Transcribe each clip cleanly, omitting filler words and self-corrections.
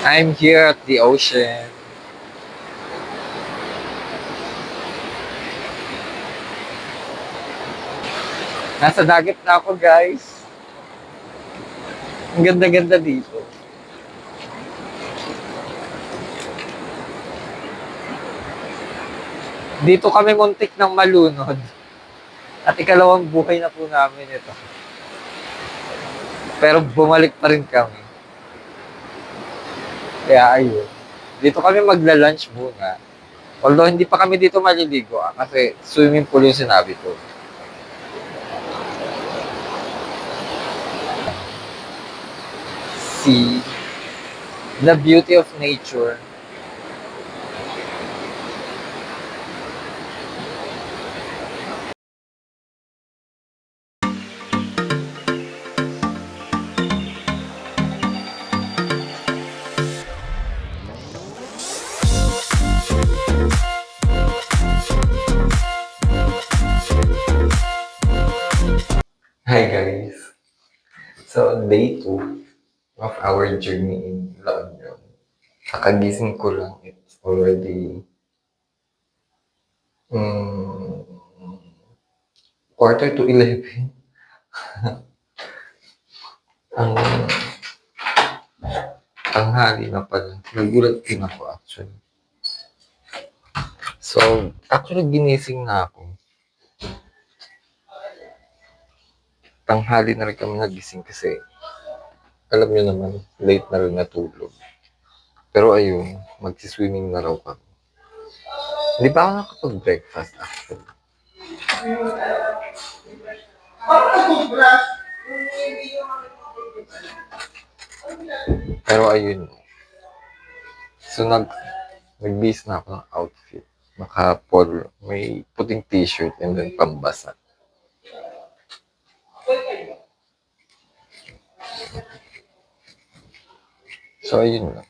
I'm here at the ocean. Nasa dagat na ako, guys. Ang ganda-ganda dito. Dito kami muntik ng malunod. At ikalawang buhay na po namin ito. Pero bumalik pa rin kami. Kaya ayun. Dito kami magla-lunch muna. Although hindi pa kami dito maliligo kasi swimming pool yung sinabi ko. See the beauty of nature. Hi guys. So day 2 of our journey in La Union. Kakagising ko lang. It's already mm, quarter to 11. Ang tanghali na pala. Nagulat din ako actually. So, actually ginising na ako. Tanghali na rin kami nagising kasi alam nyo naman, late na rin natulog. Pero ayun, magsiswimming na raw kami. Hindi pa ako nakapag-breakfast actually. Pero ayun. So nag-base na ako ng outfit. Naka-polo, may puting t-shirt and then pambasa. So ayun lang.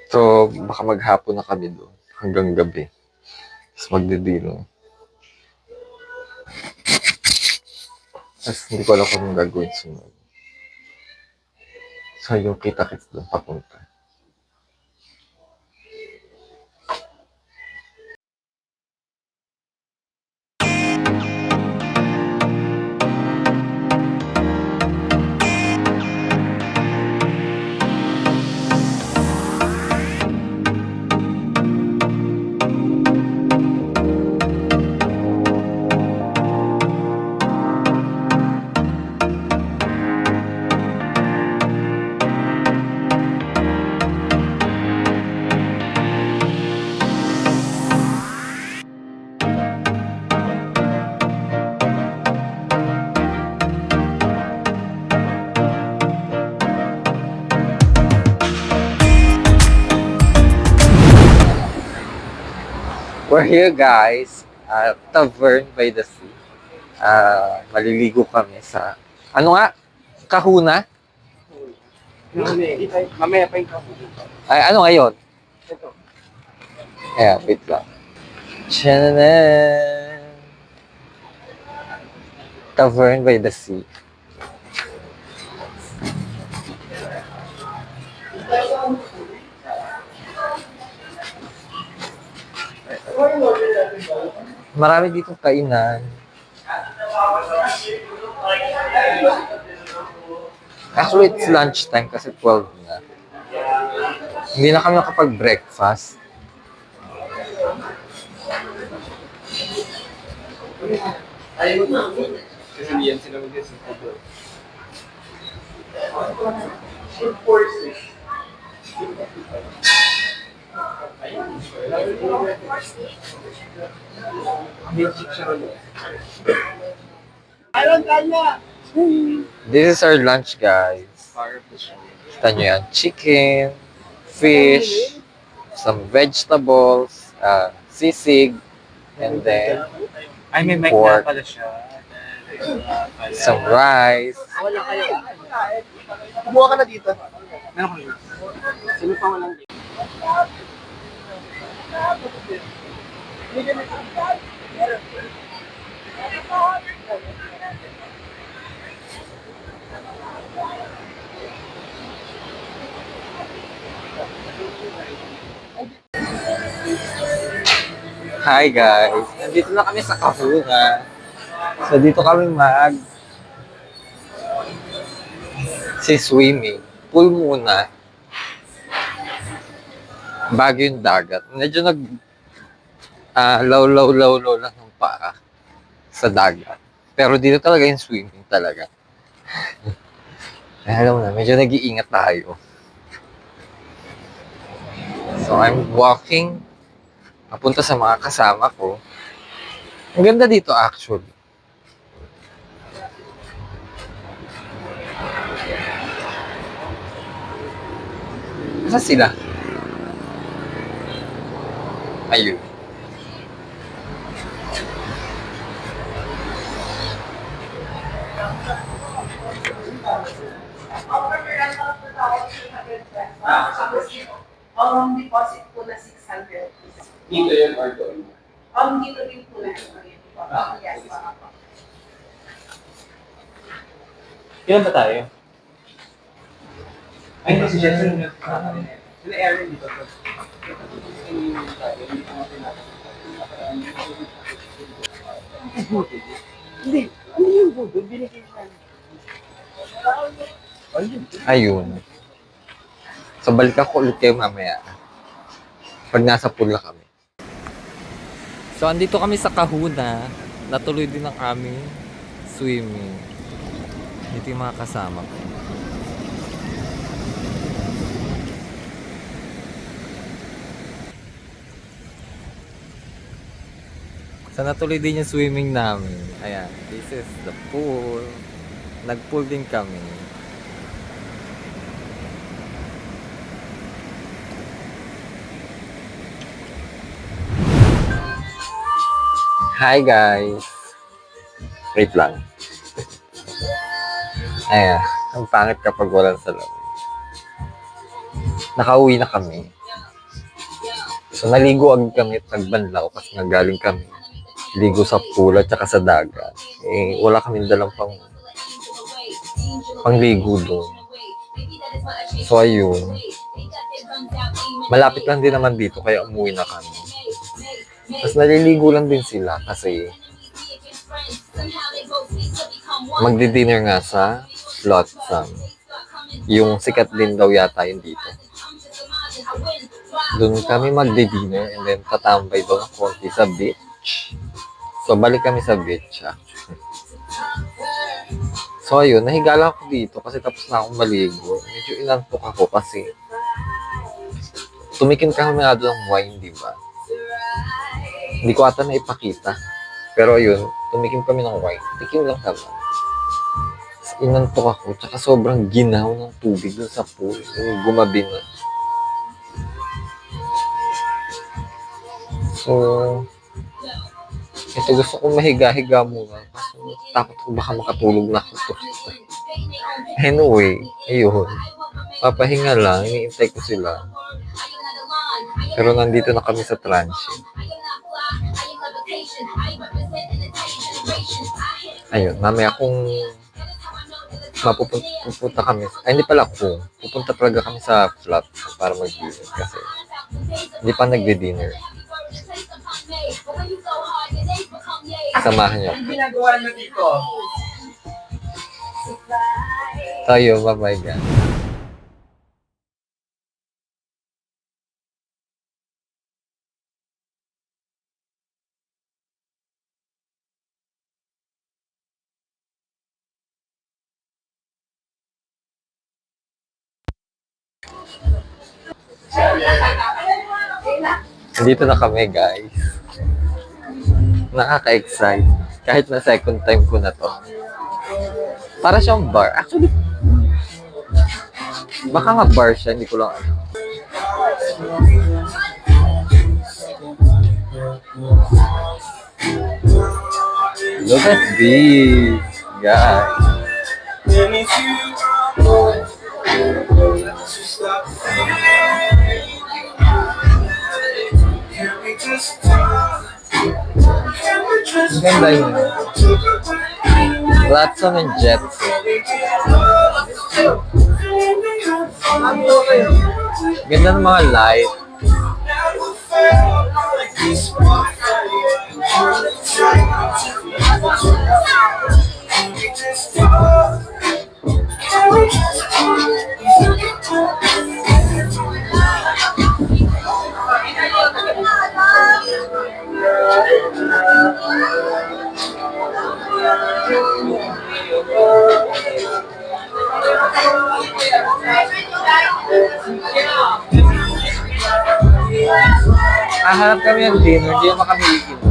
So baka maghapon na kami doon hanggang gabi. Tapos magdidino. Tapos hindi ko alam kung anong gagawin sunod. So yung kita-kits doon papunta. We're here guys at Tavern by the Sea. Maliligo kami sa, ano nga? Kahuna? Mamaya pa yung kahuna. Ay, ano ngayon? Ito. Ayan, wait lang. Tchanan! Tavern by the Sea. Marami ditong kainan. Actually, it's lunchtime kasi 12 na. Hindi na kami nakapag-breakfast. Ayaw na. Kasi hindi yan sila mag-isip ko doon. This is our lunch, guys. Kita nyo yan. Chicken, fish, some vegetables, sisig, and then Ay, may mic pork, na pala siya. some rice. Wala kayo. Kumuha ka na dito. Meron ka na. Sino pa walang dito? Hi guys! Nandito na kami sa Kahuna. So dito kami swimming. Pool muna. Bago yung dagat. Medyo law lang ng paa sa dagat. Pero dito talaga yung swimming talaga. Alam mo na, medyo nag-iingat tayo. So I'm walking papunta sa mga kasama ko. Ang ganda dito actually. Saan sila? Ayun. Deposit po na 600. Dito yun or doon? Dito din po na. Yes, po. Ilan ba tayo? Ay, hindi si Jetson. Sila Aaron dito. Hindi. Ano yung budol? Binigay siya. Ayun. So balik ako ulit kayo mamaya. Pag nasa pool na kami. So andito kami sa Kahuna. Natuloy din ang aming swimming. Dito yung mga kasama ko. So natuloy din yung swimming namin. Ayan, this is the pool. Nag-pool din kami. Hi guys! Wait lang. Ayan, ang pangit kapag walang salamin. Nakauwi na kami. So naligo agad kami at nagbanlaw kasi nagaling kami. Ligo sa pool at saka sa dagat. Eh, wala kami dalang pangligo doon. So ayun. Malapit lang din naman dito kaya umuwi na kami. Tapos naliligo lang din sila kasi magdi-dinner nga sa Flotsam. Yung sikat din daw yata yun dito. Doon kami magdi-dinner and then tatambay doon ng konti sa beach. So balik kami sa beach actually. So ayun, nahiga lang ako dito kasi tapos na akong maligo. Medyo inantok ako kasi tumikim kami nga doon ng wine, di ba? Hindi ko ata na ipakita. Pero ayun, tumikim kami ng wine. Tikim lang kami. Inantok ako. Tsaka sobrang ginaw ng tubig dun sa pool. Yung gumabi na. So, ito gusto ko mahiga-higa muna. Kasi takot ko baka makatulog na ako. Anyway, ayun. Papahinga lang. Iniintay ko sila. Pero nandito na kami sa transit. Ayun, mamaya kung pupunta kami. Ay, hindi pala kung. Pupunta talaga kami sa flat para mag-dinner kasi hindi pa nagdi-dinner. Samahan niyo. Ang ginagawa niyo dito? Tayo, bye-bye guys. Dito na kami guys. Nakaka-excite. Kahit na second time ko na to. Para siyang bar. Actually, baka nga bar siya. Hindi ko lang alam. Look at this, guys. Ganda yun. Flotsam and Jetson. Ganda ng mga light. Hahanap kami ng dinner, hindi naman kami iinom.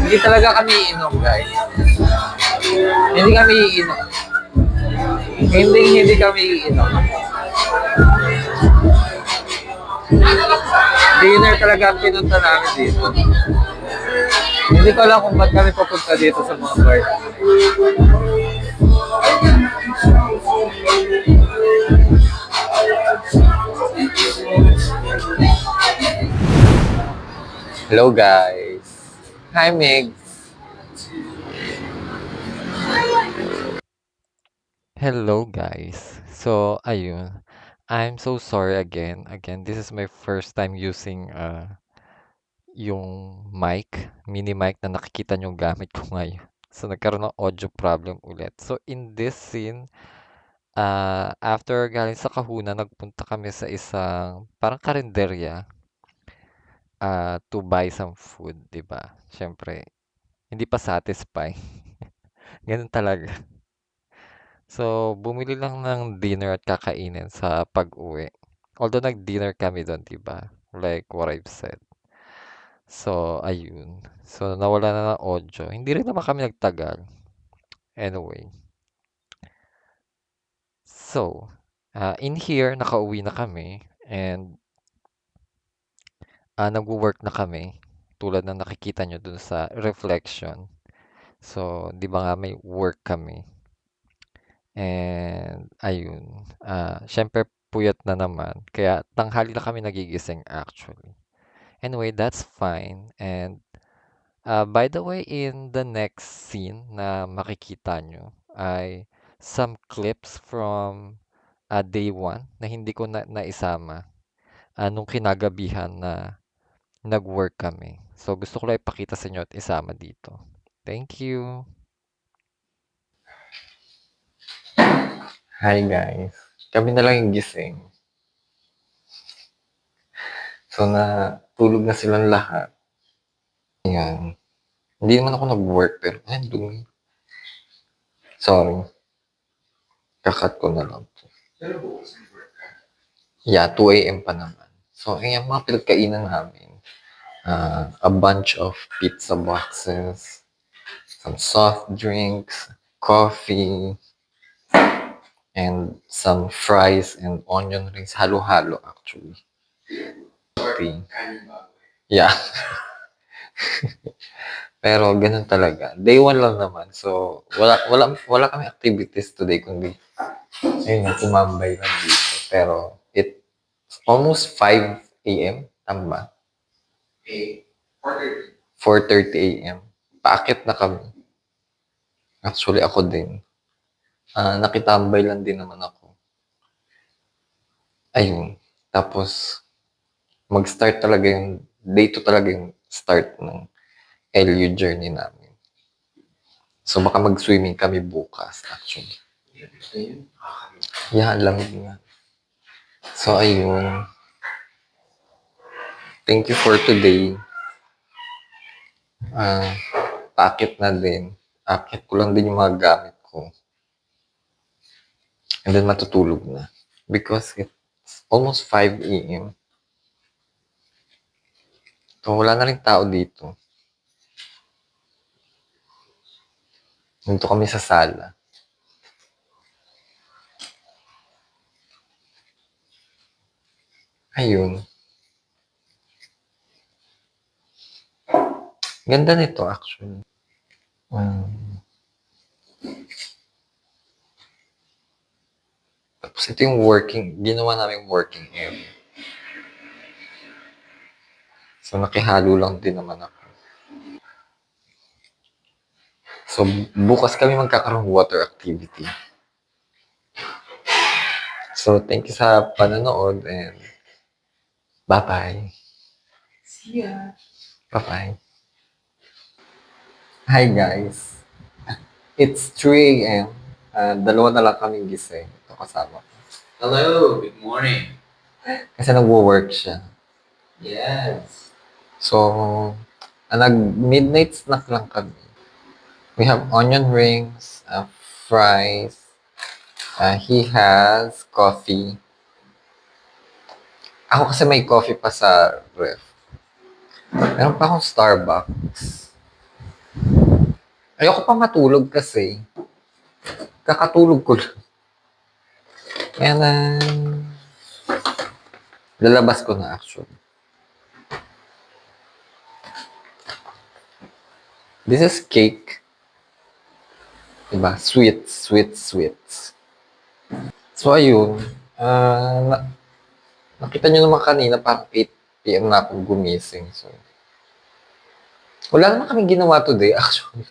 Hindi talaga kami iinom, guys. Hindi kami iinom. Hindi kami iinom. Dinner talaga ang pinunta namin dito. Hindi ko alam kung ba't kami papunta dito sa mga bar. Hello guys. Hi Meg. Hello guys. So ayun. I'm so sorry again. Again, this is my first time using yung mini mic na nakikita nyo gamit ko ngayon. So nagkaroon ng audio problem ulit. So in this scene, after galing sa Kahuna, nagpunta kami sa isang parang karinderya to buy some food, 'di ba? Siyempre, hindi pa satisfy. Ganun talaga. So, bumili lang ng dinner at kakainin sa pag-uwi. Although nag-dinner kami doon, 'di ba? Like what I've said. So, ayun. So, nawala na ng audio. Hindi rin naman kami nagtagal. Anyway. So, in here, nakauwi na kami. And nagwo-work na kami. Tulad na nakikita nyo dun sa reflection. So, di ba nga may work kami. And, ayun. Syempre, puyat na naman. Kaya, tanghali na kami nagigising actually. Anyway, that's fine. And, by the way, in the next scene na makikita nyo ay some clips from day 1 na hindi ko naisama nung kinagabihan na nag-work kami. So, gusto ko lang ipakita sa inyo at isama dito. Thank you! Hi guys! Kami na lang yung gising. So, tulog na silang lahat. Ayan. Hindi naman ako nag-work pero dumi. Sorry. Kakat ko na lang. Yeah, 2 a.m. pa naman. So, ayan mga pinagkainan namin. A bunch of pizza boxes, some soft drinks, coffee, and some fries and onion rings. Halo-halo actually. Coffee. Yeah. Pero ganun talaga. Day 1 lang naman. So, wala kami activities today kundi ayun nga, tumambay lang dito. Pero it's almost 5 a.m. Tama ba? 4:30 a.m. Paakit na kami. Actually, ako din. Nakitambay lang din naman ako. Ayun. Tapos, mag-start talaga yung, day 2 talaga yung start ng LU journey namin. So, baka mag-swimming kami bukas, actually. Yeah, lang nga. So, ayun. Thank you for today. Paakit na din. Akit ko lang din yung mga gamit ko. And then matutulog na. Because it's almost 5 a.m. So, wala na rin tao dito. Nandito kami sa sala. Ayun. Ganda nito actually. Tapos ito yung ginawa namin working area. So nakihalo lang din naman ako. So bukas kami magkakaroon water activity. So, thank you sa panonood and bye-bye. See ya. Bye-bye. Hi guys. It's 3 a.m. Dalawa na lang kaming gising. Ito kasama ko. Hello, good morning. Kasi nagwo-work siya. Yes. So, nag-midnight snack lang kami. We have onion rings, fries. He has coffee. Ako kasi may coffee pa sa ref. Meron pa akong Starbucks. Ayoko pa matulog kasi. Kakatulog ko lang. Kaya na... Lalabas ko na actually. This is cake. Diba? Sweets. So, ayun. Nakita nyo naman kanina, parang 8 p.m. na ako gumising. So, wala naman kami ginawa today, actually.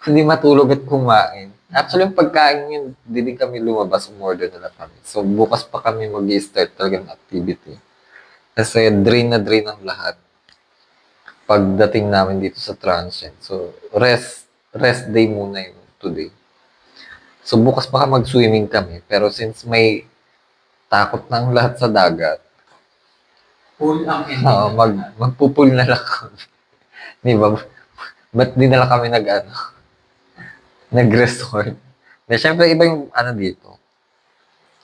Hindi matulog at kumain. Actually, yung pagkain yun, hindi din kami lumabas, umorder na lang kami. So, bukas pa kami mag-i-start talaga ng activity. Kasi drain na drain ang lahat pagdating namin dito sa transient. So, rest day muna yun today. So, bukas pa mag-swimming kami. Pero since may takot na ang lahat sa dagat, Full ang ending. magpupul na lang kami. Di ba? Ba't di na lang kami nag-resort? Na syempre, iba yung dito.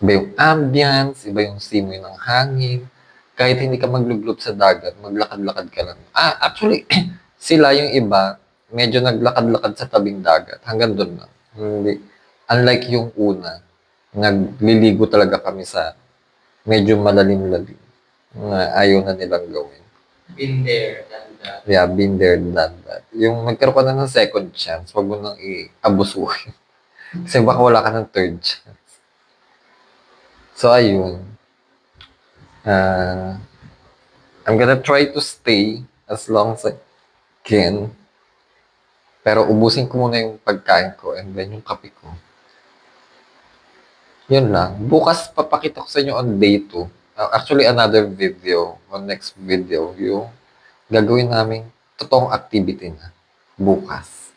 Iba yung ambience, iba yung simoy ng hangin. Kahit hindi ka maglublob sa dagat, maglakad-lakad ka lang. Actually, sila yung iba, medyo naglakad-lakad sa tabing dagat. Hanggang doon lang. Hindi. Unlike yung una, nagliligo talaga kami sa medyo malalim-lalim na ayaw na nilang gawin. Been there, done that. Yeah, been there, done that. Yung magkaroon ka na ng second chance, wag mo nang i-abusuhin. Kasi baka wala ka ng third chance. So, ayun. I'm gonna try to stay as long as I can. Pero ubusin ko muna yung pagkain ko and then yung kape ko. Yun lang. Bukas papakita ko sa inyo on day 2. Actually, another video, on next video, yung gagawin namin totoong activity na bukas.